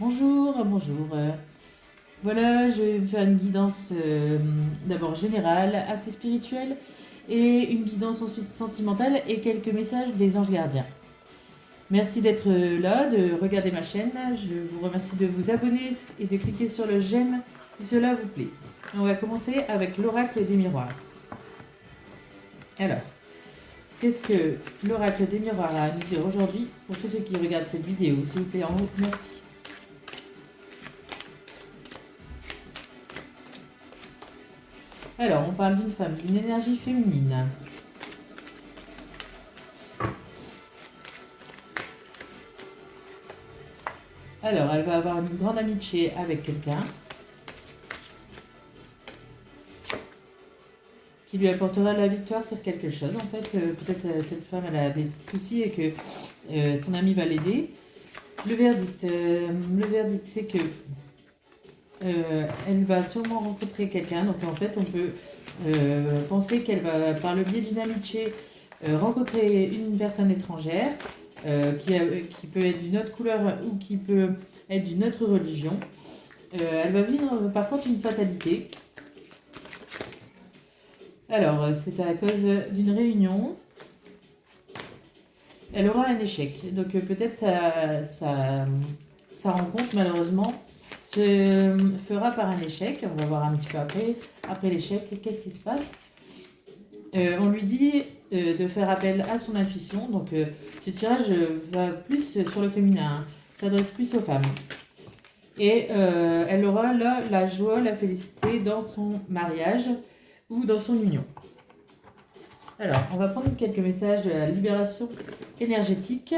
Bonjour, bonjour. Voilà, je vais vous faire une guidance d'abord générale, assez spirituelle, et une guidance ensuite sentimentale et quelques messages des anges gardiens. Merci d'être là, de regarder ma chaîne. Je vous remercie de vous abonner et de cliquer sur le j'aime si cela vous plaît. On va commencer avec l'oracle des miroirs. Alors, qu'est-ce que l'oracle des miroirs a à nous dire aujourd'hui pour tous ceux qui regardent cette vidéo? S'il vous plaît, en haut, merci. Alors, on parle d'une femme, d'une énergie féminine. Alors, elle va avoir une grande amitié avec quelqu'un qui lui apportera la victoire sur quelque chose. En fait, peut-être cette femme elle a des petits soucis et que son ami va l'aider. Le verdict, c'est que elle va sûrement rencontrer quelqu'un. Donc, en fait, on peut penser qu'elle va, par le biais d'une amitié, rencontrer une personne étrangère qui peut être d'une autre couleur ou qui peut être d'une autre religion. Elle va vivre par contre une fatalité. Alors, c'est à cause d'une réunion. Elle aura un échec. Donc peut-être sa rencontre, malheureusement, se fera par un échec. On va voir un petit peu après l'échec, qu'est-ce qui se passe. On lui dit de faire appel à son intuition. Donc ce tirage va plus sur le féminin, s'adresse plus aux femmes. Et elle aura là la joie, la félicité dans son mariage ou dans son union. Alors, on va prendre quelques messages de la libération énergétique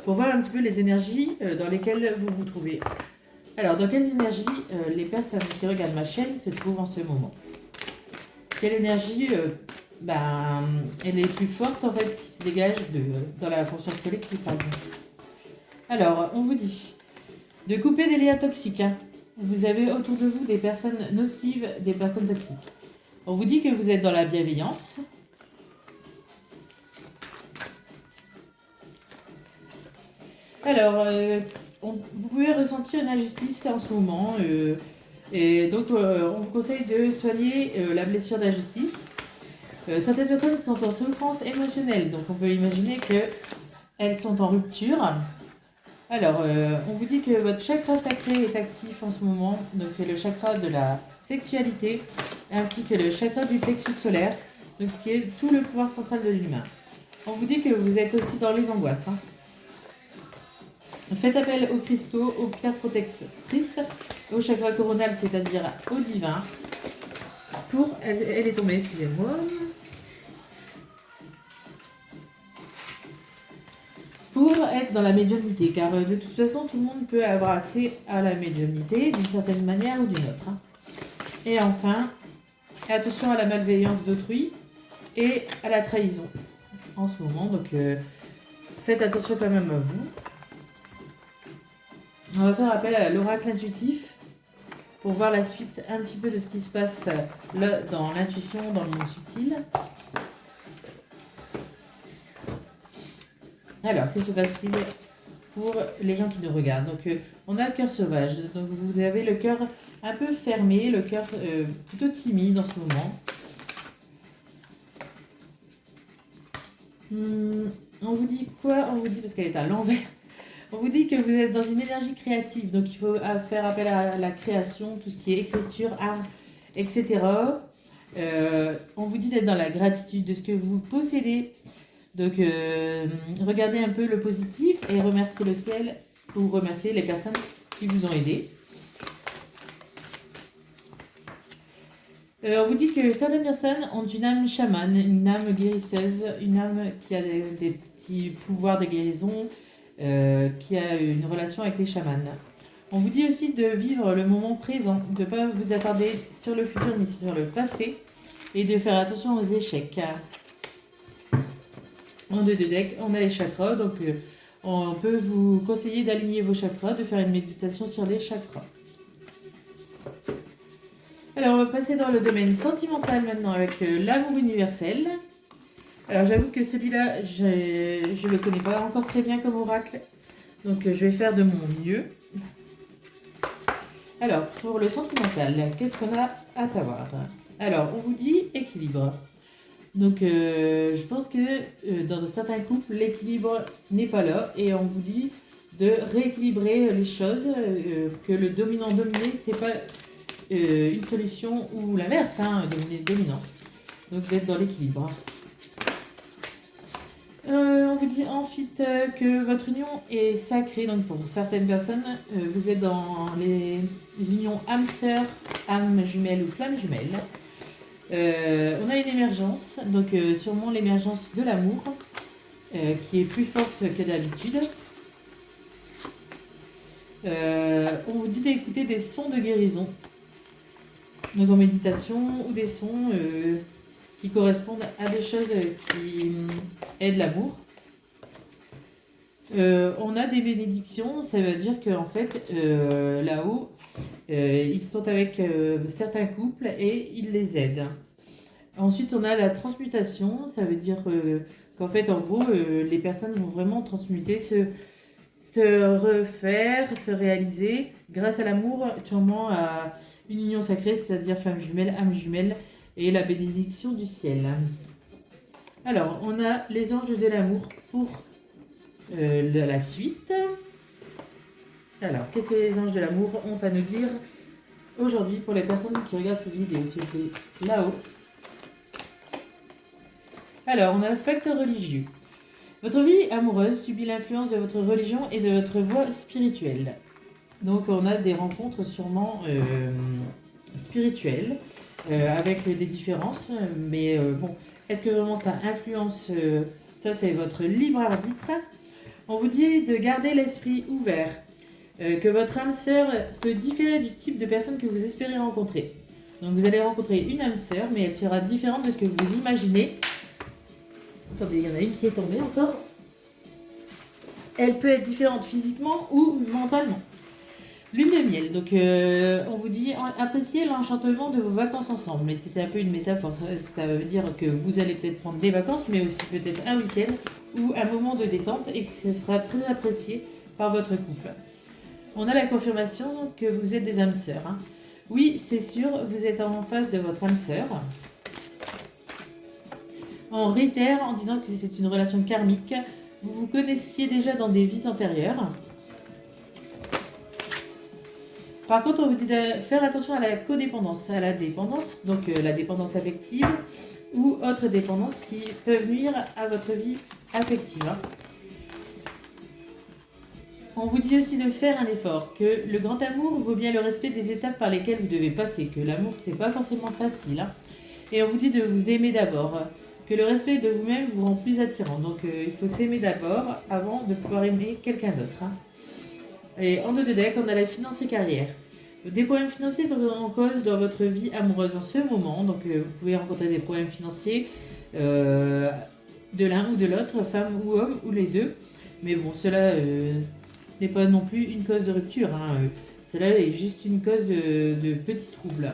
pour voir un petit peu les énergies dans lesquelles vous vous trouvez. Alors, dans quelles énergies les personnes qui regardent ma chaîne se trouvent en ce moment? Quelle énergie elle est plus forte en fait qui se dégage dans la conscience collective par exemple. Alors, on vous dit de couper des liens toxiques. Vous avez autour de vous des personnes nocives, des personnes toxiques. On vous dit que vous êtes dans la bienveillance. Alors, vous pouvez ressentir une injustice en ce moment. Et donc, on vous conseille de soigner la blessure d'injustice. Certaines personnes sont en souffrance émotionnelle. Donc, on peut imaginer qu'elles sont en rupture. Alors, on vous dit que votre chakra sacré est actif en ce moment. Donc, c'est le chakra de la sexualité, ainsi que le chakra du plexus solaire, donc qui est tout le pouvoir central de l'humain. On vous dit que vous êtes aussi dans les angoisses. Faites appel aux cristaux, aux pierres protectrices, au chakra coronal, c'est-à-dire au divin. Elle est tombée, excusez-moi. Pour être dans la médiumnité, car de toute façon, tout le monde peut avoir accès à la médiumnité d'une certaine manière ou d'une autre. Et enfin, attention à la malveillance d'autrui et à la trahison en ce moment. Donc, faites attention quand même à vous. On va faire appel à l'oracle intuitif pour voir la suite un petit peu de ce qui se passe là dans l'intuition, dans le monde subtil. Alors, que se passe-t-il pour les gens qui nous regardent? Donc, on a le cœur sauvage. Donc, vous avez le cœur un peu fermé, le cœur plutôt timide en ce moment. On vous dit quoi? On vous dit, parce qu'elle est à l'envers, on vous dit que vous êtes dans une énergie créative. Donc, il faut faire appel à la création, tout ce qui est écriture, art, etc. On vous dit d'être dans la gratitude de ce que vous possédez. Donc, regardez un peu le positif et remerciez le ciel ou remerciez les personnes qui vous ont aidé. On vous dit que certaines personnes ont une âme chamane, une âme guérisseuse, une âme qui a des petits pouvoirs de guérison, qui a une relation avec les chamans. On vous dit aussi de vivre le moment présent, de ne pas vous attarder sur le futur mais sur le passé et de faire attention aux échecs. En 2 de deck, on a les chakras, donc on peut vous conseiller d'aligner vos chakras, de faire une méditation sur les chakras. Alors, on va passer dans le domaine sentimental maintenant avec l'amour universel. Alors, j'avoue que celui-là, je ne le connais pas encore très bien comme oracle. Donc je vais faire de mon mieux. Alors, pour le sentimental, qu'est-ce qu'on a à savoir? Alors, on vous dit équilibre. Donc, je pense que dans certains couples, l'équilibre n'est pas là et on vous dit de rééquilibrer les choses, que le dominant-dominé, c'est pas une solution ou l'inverse, hein, dominé-dominant. Donc, d'être dans l'équilibre. On vous dit ensuite que votre union est sacrée. Donc, pour certaines personnes, vous êtes dans les unions âme sœur, âme jumelle ou flamme jumelle. On a une émergence, donc sûrement l'émergence de l'amour, qui est plus forte que d'habitude. On vous dit d'écouter des sons de guérison, donc en méditation, ou des sons qui correspondent à des choses qui aident l'amour. On a des bénédictions, ça veut dire qu'en fait, là-haut, ils sont avec certains couples et ils les aident. Ensuite, on a la transmutation, ça veut dire qu'en fait, en gros, les personnes vont vraiment transmuter, se refaire, se réaliser grâce à l'amour, sûrement à une union sacrée, c'est-à-dire femme jumelle, âme jumelle et la bénédiction du ciel. Alors, on a les anges de l'amour pour la suite. Alors, qu'est-ce que les anges de l'amour ont à nous dire aujourd'hui pour les personnes qui regardent cette vidéo, s'il vous plaît, là-haut. Alors, on a un facteur religieux. Votre vie amoureuse subit l'influence de votre religion et de votre voie spirituelle. Donc, on a des rencontres sûrement spirituelles, avec des différences. Mais bon, est-ce que vraiment ça influence ça, c'est votre libre arbitre. On vous dit de garder l'esprit ouvert, que votre âme sœur peut différer du type de personne que vous espérez rencontrer. Donc, vous allez rencontrer une âme sœur, mais elle sera différente de ce que vous imaginez. Attendez, il y en a une qui est tombée encore. Elle peut être différente physiquement ou mentalement. Lune de miel, donc on vous dit appréciez l'enchantement de vos vacances ensemble. Mais c'était un peu une métaphore, ça veut dire que vous allez peut-être prendre des vacances, mais aussi peut-être un week-end ou un moment de détente et que ce sera très apprécié par votre couple. On a la confirmation que vous êtes des âmes sœurs. Hein. Oui, c'est sûr, vous êtes en face de votre âme sœur. On réitère en disant que c'est une relation karmique. Vous vous connaissiez déjà dans des vies antérieures. Par contre, on vous dit de faire attention à la codépendance, à la dépendance, donc la dépendance affective ou autres dépendances qui peuvent nuire à votre vie affective. On vous dit aussi de faire un effort, que le grand amour vaut bien le respect des étapes par lesquelles vous devez passer, que l'amour c'est pas forcément facile. Hein. Et on vous dit de vous aimer d'abord, que le respect de vous-même vous rend plus attirant. Donc il faut s'aimer d'abord avant de pouvoir aimer quelqu'un d'autre. Hein. Et en dos de deck, on a la finance et carrière. Des problèmes financiers sont en cause dans votre vie amoureuse en ce moment. Donc vous pouvez rencontrer des problèmes financiers de l'un ou de l'autre, femme ou homme, ou les deux. Mais bon, cela n'est pas non plus une cause de rupture. Hein. Cela est juste une cause de petits troubles.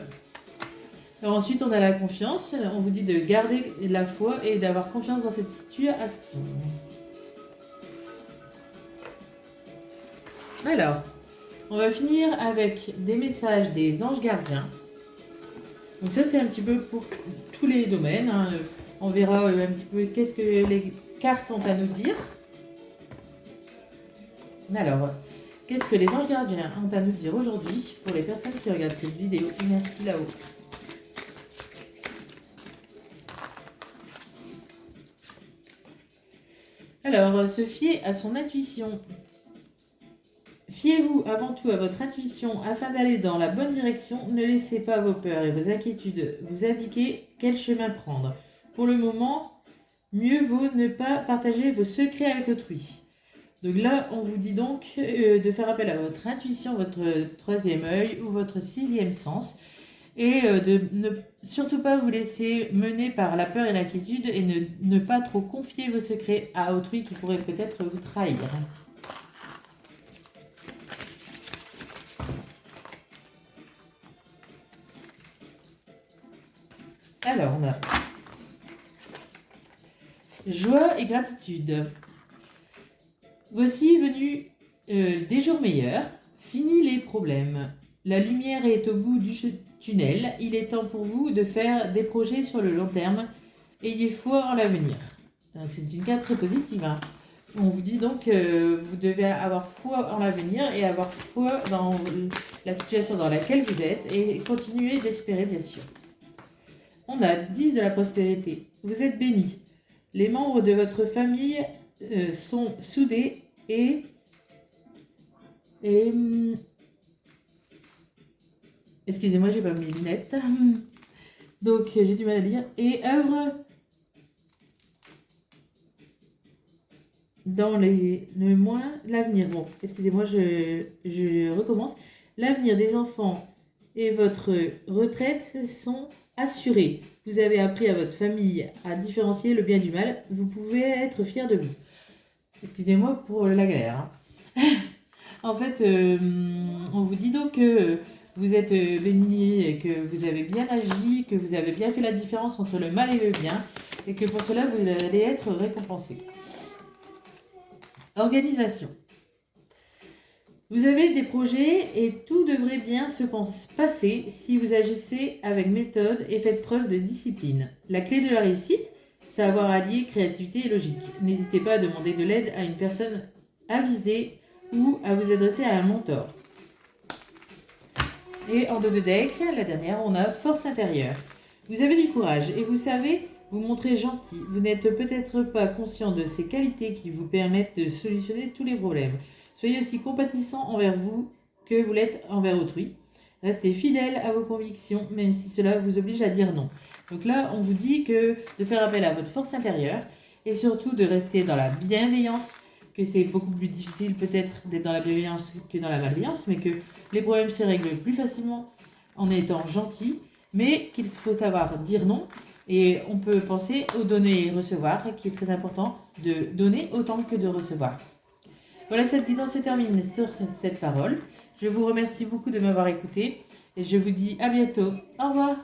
Alors ensuite, on a la confiance. On vous dit de garder la foi et d'avoir confiance dans cette situation. Alors, on va finir avec des messages des anges gardiens. Donc ça, c'est un petit peu pour tous les domaines. Hein. On verra un petit peu qu'est-ce que les cartes ont à nous dire. Alors, qu'est-ce que les anges gardiens ont à nous dire aujourd'hui pour les personnes qui regardent cette vidéo? Merci là-haut. Alors, se fier à son intuition. Fiez-vous avant tout à votre intuition afin d'aller dans la bonne direction. Ne laissez pas vos peurs et vos inquiétudes vous indiquer quel chemin prendre. Pour le moment, mieux vaut ne pas partager vos secrets avec autrui. Donc là, on vous dit donc de faire appel à votre intuition, votre troisième œil ou votre sixième sens. Et de ne surtout pas vous laisser mener par la peur et l'inquiétude et ne pas trop confier vos secrets à autrui qui pourrait peut-être vous trahir. Alors, on a joie et gratitude. Voici venu Des jours meilleurs, fini les problèmes. La lumière est au bout du tunnel. Il est temps pour vous de faire des projets sur le long terme. Ayez foi en l'avenir. Donc c'est une carte très positive, hein. On vous dit donc que vous devez avoir foi en l'avenir et avoir foi dans la situation dans laquelle vous êtes et continuer d'espérer, bien sûr. On a 10 de la prospérité. Vous êtes bénis. Les membres de votre famille sont soudés et excusez-moi, j'ai pas mes lunettes. Donc j'ai du mal à lire. Et œuvre dans le moins l'avenir. Bon, excusez-moi, je recommence. L'avenir des enfants et votre retraite sont assurés. Vous avez appris à votre famille à différencier le bien du mal. Vous pouvez être fiers de vous. Excusez-moi pour la galère, hein. En fait, on vous dit donc que vous êtes bénis et que vous avez bien agi, que vous avez bien fait la différence entre le mal et le bien, et que pour cela, vous allez être récompensé. Organisation. Vous avez des projets et tout devrait bien se passer si vous agissez avec méthode et faites preuve de discipline. La clé de la réussite, savoir allier créativité et logique. N'hésitez pas à demander de l'aide à une personne avisée ou à vous adresser à un mentor. Et en dos de deck, la dernière, on a force intérieure. Vous avez du courage et vous savez vous montrer gentil. Vous n'êtes peut-être pas conscient de ces qualités qui vous permettent de solutionner tous les problèmes. Soyez aussi compatissant envers vous que vous l'êtes envers autrui. Restez fidèle à vos convictions, même si cela vous oblige à dire non. Donc là, on vous dit que de faire appel à votre force intérieure et surtout de rester dans la bienveillance, que c'est beaucoup plus difficile peut-être d'être dans la bienveillance que dans la malveillance, mais que les problèmes se règlent plus facilement en étant gentil, mais qu'il faut savoir dire non. Et on peut penser au donner et recevoir, qui est très important de donner autant que de recevoir. Voilà, cette guidance se termine sur cette parole. Je vous remercie beaucoup de m'avoir écouté et je vous dis à bientôt. Au revoir.